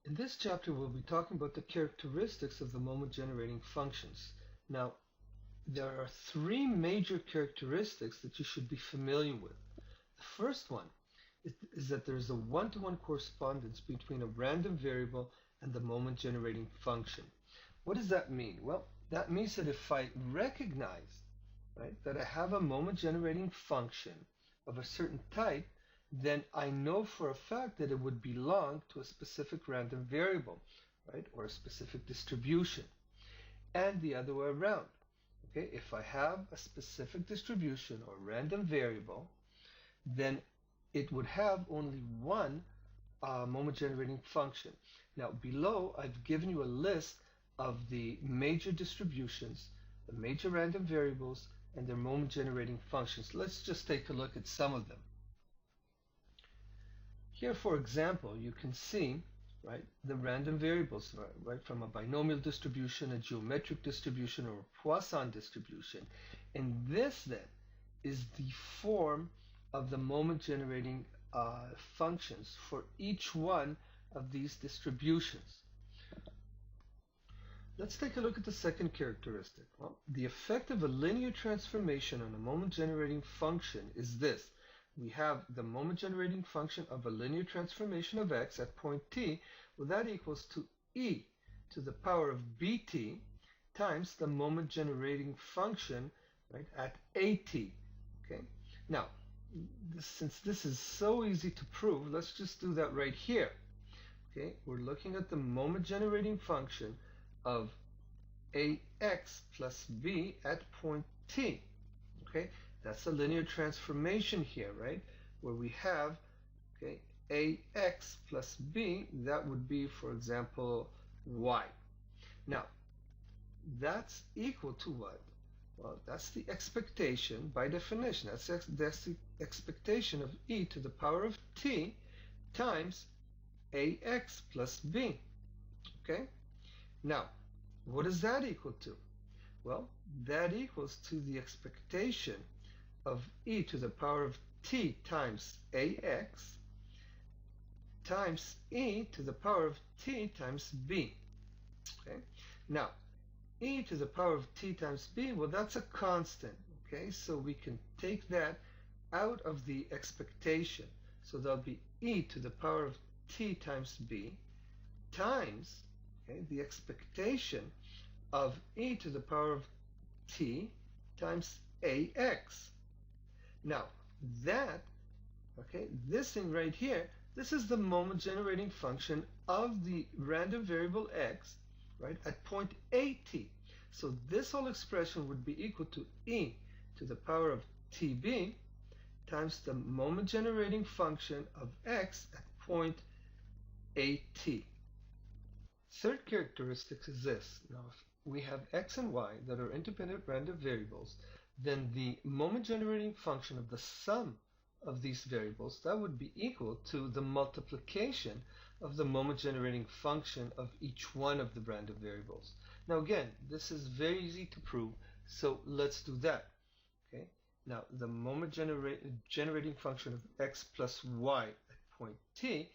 In this chapter, we'll be talking about the characteristics of the moment-generating functions. Now, there are three major characteristics that you should be familiar with. The first one is that there is a one-to-one correspondence between a random variable and the moment-generating function. What does that mean? Well, that means that if I recognize, right, that I have a moment-generating function of a certain type, then I know for a fact that it would belong to a specific random variable, right, or a specific distribution. And the other way around. Okay, if I have a specific distribution or random variable, then it would have only one moment-generating function. Now, below, I've given you a list of the major distributions, the major random variables, and their moment-generating functions. Let's just take a look at some of them. Here, for example, you can see, right, the random variables, right, from a binomial distribution, a geometric distribution, or a Poisson distribution. And this, then, is the form of the moment-generating functions for each one of these distributions. Let's take a look at the second characteristic. Well, the effect of a linear transformation on a moment-generating function is this. We have the moment-generating function of a linear transformation of x at point t. Well, that equals to e to the power of bt times the moment-generating function, right, at at. Okay. Now, since this is so easy to prove, let's just do that right here. Okay, we're looking at the moment-generating function of ax plus b at point t. Okay, that's a linear transformation here, right? Where we have, okay, ax plus b, that would be, for example, y. Now, that's equal to what? Well, that's the expectation by definition. That's the expectation of e to the power of t times ax plus b. Okay? Now, what does that equal to? Well, that equals to the expectation of e to the power of t times ax times e to the power of t times b. Okay? Now, e to the power of t times b, well, that's a constant. Okay? So we can take that out of the expectation. So there'll be e to the power of t times b times, okay, the expectation of e to the power of t times ax. Now, that, okay, this thing right here, this is the moment-generating function of the random variable x, right, at point at. So this whole expression would be equal to e to the power of tb times the moment-generating function of x at point at. Third characteristic is this. Now, if we have x and y that are independent random variables, then the moment-generating function of the sum of these variables, that would be equal to the multiplication of the moment-generating function of each one of the random variables. Now, again, this is very easy to prove, so let's do that. Okay. Now, the moment-generating function of x plus y at point t